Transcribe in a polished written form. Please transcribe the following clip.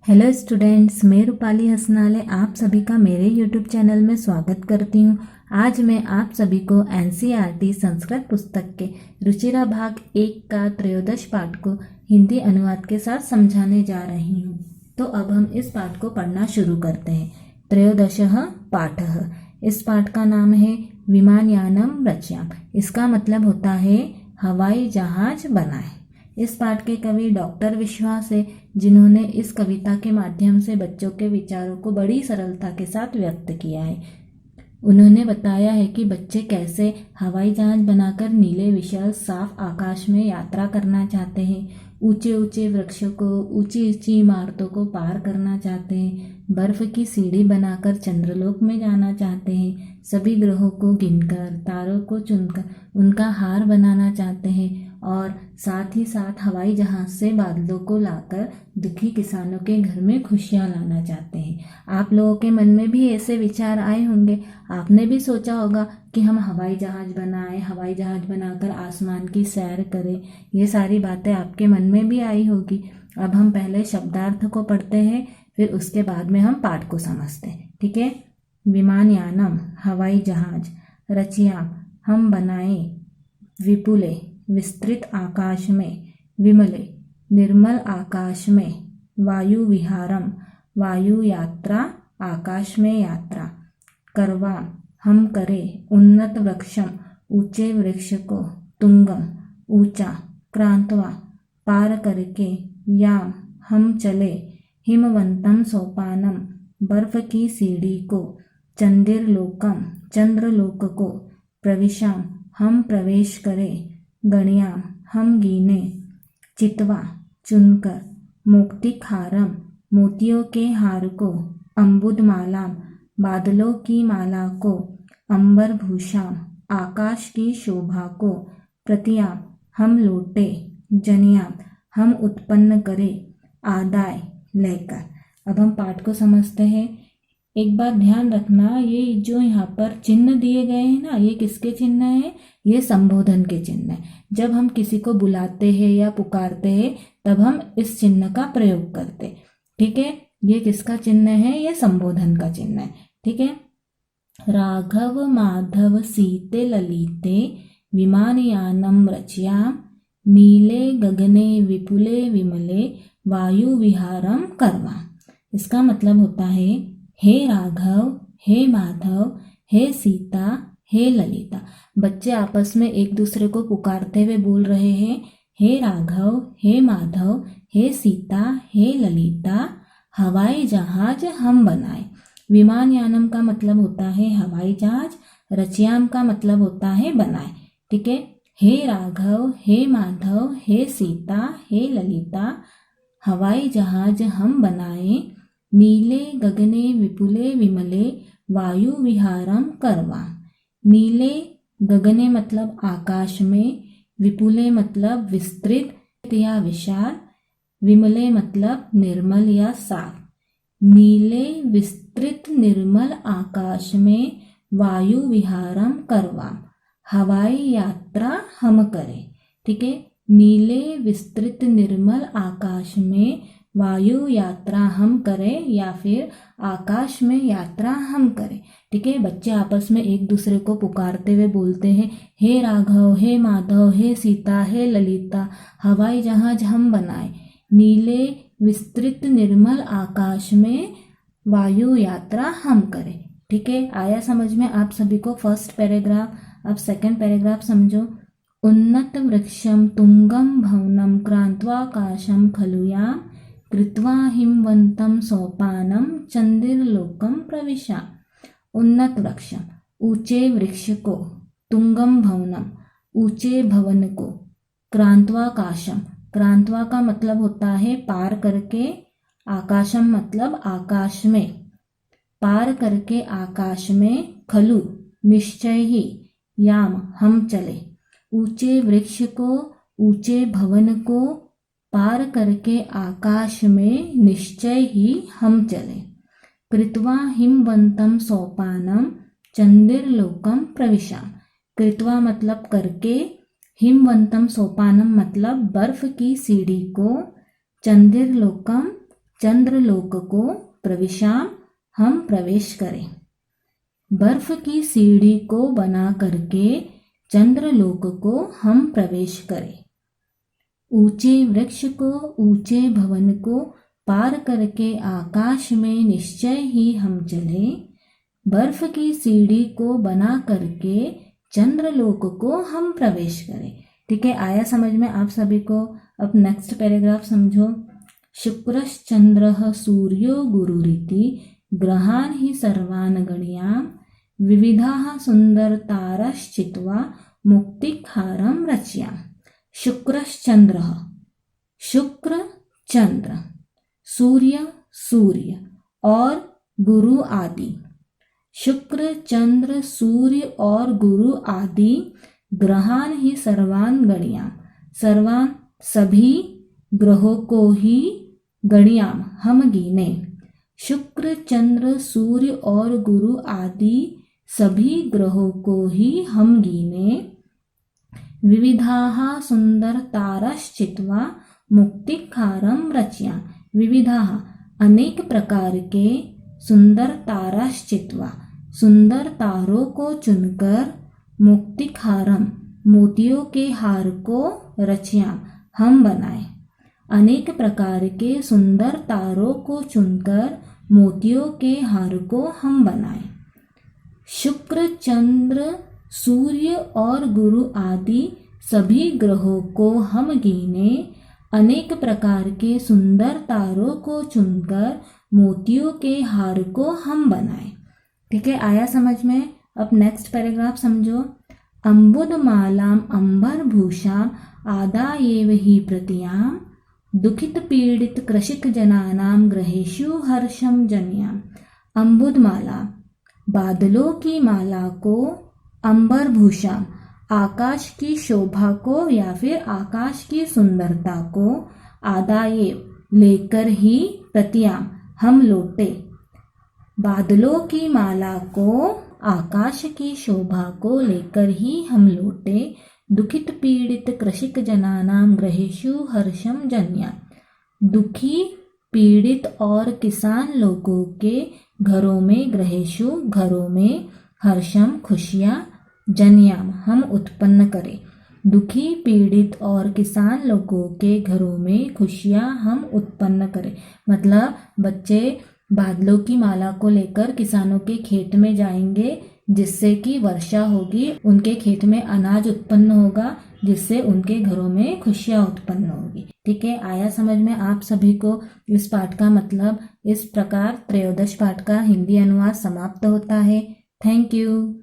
Hello students, मैं रूपाली हसनाले आप सभी का मेरे यूट्यूब चैनल में स्वागत करती हूँ। आज मैं आप सभी को एनसीईआरटी संस्कृत पुस्तक के रुचिरा भाग 1 का त्रयोदश पाठ को हिंदी अनुवाद के साथ समझाने जा रही हूँ। तो अब हम इस पाठ को पढ़ना शुरू करते हैं। त्रयोदशः पाठः। इस पाठ का नाम है विमानयानम रचयाम। इसका मतलब होता है हवाई जहाज बनाए। इस पाठ के कवि डॉक्टर विश्वास है, जिन्होंने इस कविता के माध्यम से बच्चों के विचारों को बड़ी सरलता के साथ व्यक्त किया है। उन्होंने बताया है कि बच्चे कैसे हवाई जहाज बनाकर नीले विशाल साफ आकाश में यात्रा करना चाहते हैं, ऊंचे ऊंचे वृक्षों को, ऊंची ऊंची इमारतों को पार करना चाहते हैं, बर्फ की सीढ़ी बनाकर चंद्रलोक में जाना चाहते हैं, सभी ग्रहों को गिनकर, तारों को चुनकर उनका हार बनाना चाहते हैं और साथ ही साथ हवाई जहाज से बादलों को लाकर दुखी किसानों के घर में खुशियां लाना चाहते हैं। आप लोगों के मन में भी ऐसे विचार आए होंगे। आपने भी सोचा होगा कि हम हवाई जहाज बनाएं, हवाई जहाज बनाकर आसमान की सैर करें। ये सारी बातें आपके मन में भी आई होगी। अब हम पहले शब्दार्थ को पढ़ते हैं, फिर उसके बाद में हम पाठ को समझते हैं। ठीक है। विमानयानम हवाई जहाज, रचयाम हम बनाएं, विपुले विस्तृत आकाश में, विमले निर्मल आकाश में, वायु विहारम वायु यात्रा आकाश में यात्रा, करवा हम करें, उन्नत वृक्षम ऊंचे वृक्ष को, तुंगम ऊंचा, क्रांतवा पार करके, याम हम चले, हिमवंतम सोपानम बर्फ की सीढ़ी को, चंदिरलोकम चंद्रलोक को, प्रविशाम हम प्रवेश करें, गणयाम हम गिने, चितवा चुनकर, मोक्तिकहारम मोतियों के हार को, अम्बुदमालाम बादलों की माला को, अंबरभूषाम आकाश की शोभा को, प्रतियाम हम लौटे, जनियाम हम उत्पन्न करें, आदाय लेकर। अब हम पाठ को समझते हैं। एक बात ध्यान रखना, ये जो यहाँ पर चिन्ह दिए गए हैं ना, ये किसके चिन्ह हैं? ये संबोधन के चिन्ह हैं। जब हम किसी को बुलाते हैं या पुकारते हैं तब हम इस चिन्ह का प्रयोग करते हैं। ठीक है। ये किसका चिन्ह है? ये संबोधन का चिन्ह है। ठीक है। राघव माधव सीते ललिते विमानयानम रचयाम, नीले गगने विपुले विमले वायु विहारम करवा। इसका मतलब होता है हे राघव, हे माधव, हे सीता, हे ललिता। बच्चे आपस में एक दूसरे को पुकारते हुए बोल रहे हैं, हे राघव, हे माधव, हे सीता, हे ललिता, हवाई जहाज हम बनाए। विमानयानम का मतलब होता है हवाई जहाज, रचयाम का मतलब होता है बनाए। ठीक है। हे राघव, हे माधव, हे सीता, हे ललिता, हवाई जहाज हम बनाए, नीले गगने विपुले विमले वायु विहारम करवा। नीले गगने मतलब आकाश में, विपुले मतलब विस्तृत या विशाल, विमले मतलब निर्मल या साफ। नीले विस्तृत निर्मल आकाश में वायु विहारम करवा, हवाई यात्रा हम करें। ठीक है। नीले विस्तृत निर्मल आकाश में वायु यात्रा हम करें या फिर आकाश में यात्रा हम करें। ठीक है। बच्चे आपस में एक दूसरे को पुकारते हुए बोलते हैं, हे राघव, हे माधव, हे सीता, हे ललिता, हवाई जहाज हम बनाए, नीले विस्तृत निर्मल आकाश में वायु यात्रा हम करें। ठीक है। आया समझ में आप सभी को फर्स्ट पैराग्राफ। अब सेकंड पैराग्राफ समझो। उन्नत वृक्षम तुंगम भवनम क्रांत्वाकाशम खलुयाम, कृत्वा हिमवंतम सोपानम चंद्रलोकम प्रविशा। उन्नत वृक्षम ऊंचे वृक्ष को, तुंगम भवनम ऊंचे भवन को, क्रांत्वाकाशम क्रांत्वा का मतलब होता है पार करके, आकाशम मतलब आकाश में, पार करके आकाश में, खलु निश्चय ही, याम हम चले, ऊंचे वृक्ष को, ऊंचे भवन को पार करके आकाश में निश्चय ही हम चले, कृत्वा हिमवंतम सोपानम चंद्रलोकम प्रविशाम। कृत्वा मतलब करके, हिमवंतम सोपानम मतलब बर्फ की सीढ़ी को, चंद्रलोकम चंद्रलोक को प्रविशाम, हम प्रवेश करें। बर्फ की सीढ़ी को बना करके चंद्रलोक को हम प्रवेश करें। ऊंचे वृक्ष को, ऊंचे भवन को पार करके आकाश में निश्चय ही हम चले। बर्फ की सीढ़ी को बना करके चंद्रलोक को हम प्रवेश करें। ठीक है, आया समझ में आप सभी को। अब नेक्स्ट पैराग्राफ समझो। शुक्रश्चंद्रः सूर्यो गुरुरिति ग्रहान् हि सर्वान् गणयाम् विविधाः सुंदरतारश्चित्वा मुक्तिखारं रच्याम। शुक्रश्चंद्रः, शुक्र चंद्र, सूर्य सूर्य और गुरु आदि। शुक्र चंद्र सूर्य और गुरु आदि ग्रहान ही सर्वान गणयाम, सर्वान सभी ग्रहों को ही गणयाम हम गिने। शुक्र चंद्र सूर्य और गुरु आदि सभी ग्रहों को ही हम गिने। विविधाः सुंदरतारश्चित्वा मुक्तिखारं रच्याम। विविधाः अनेक प्रकार के, सुंदर ताराश्चित्वा सुंदर तारों को चुनकर, मुक्तिखारम मोतियों के हार को रच्याम हम बनाए। अनेक प्रकार के सुंदर तारों को चुनकर मोतियों के हार को हम बनाए। शुक्र चंद्र सूर्य और गुरु आदि सभी ग्रहों को हम गिने। अनेक प्रकार के सुंदर तारों को चुनकर मोतियों के हार को हम बनाए। ठीक है, आया समझ में। अब नेक्स्ट पैराग्राफ समझो। अम्बुदमालाम अंबरभूषाम आदायेव हि प्रतियाम दुखित पीड़ित कृषिक जनानाम ग्रहेषु हर्षम जनयाम। अम्बुदमाला बादलों की माला को, अंबरभूषाम आकाश की शोभा को या फिर आकाश की सुंदरता को, आदायेव लेकर ही, प्रतियाम हम लौटे। बादलों की माला को, आकाश की शोभा को लेकर ही हम लौटे। दुखित पीड़ित कृषिक जनानाम ग्रहेषु हर्षम जन्या। दुखी पीड़ित और किसान लोगों के घरों में, ग्रहेषु घरों में, हर्षम खुशियाँ, जन्याम हम उत्पन्न करें। दुखी पीड़ित और किसान लोगों के घरों में खुशियाँ हम उत्पन्न करें। मतलब बच्चे बादलों की माला को लेकर किसानों के खेत में जाएंगे, जिससे कि वर्षा होगी, उनके खेत में अनाज उत्पन्न होगा, जिससे उनके घरों में खुशियाँ उत्पन्न होगी। ठीक है, आया समझ में आप सभी को इस पाठ का मतलब। इस प्रकार त्रयोदश पाठ का हिंदी अनुवाद समाप्त होता है। Thank you.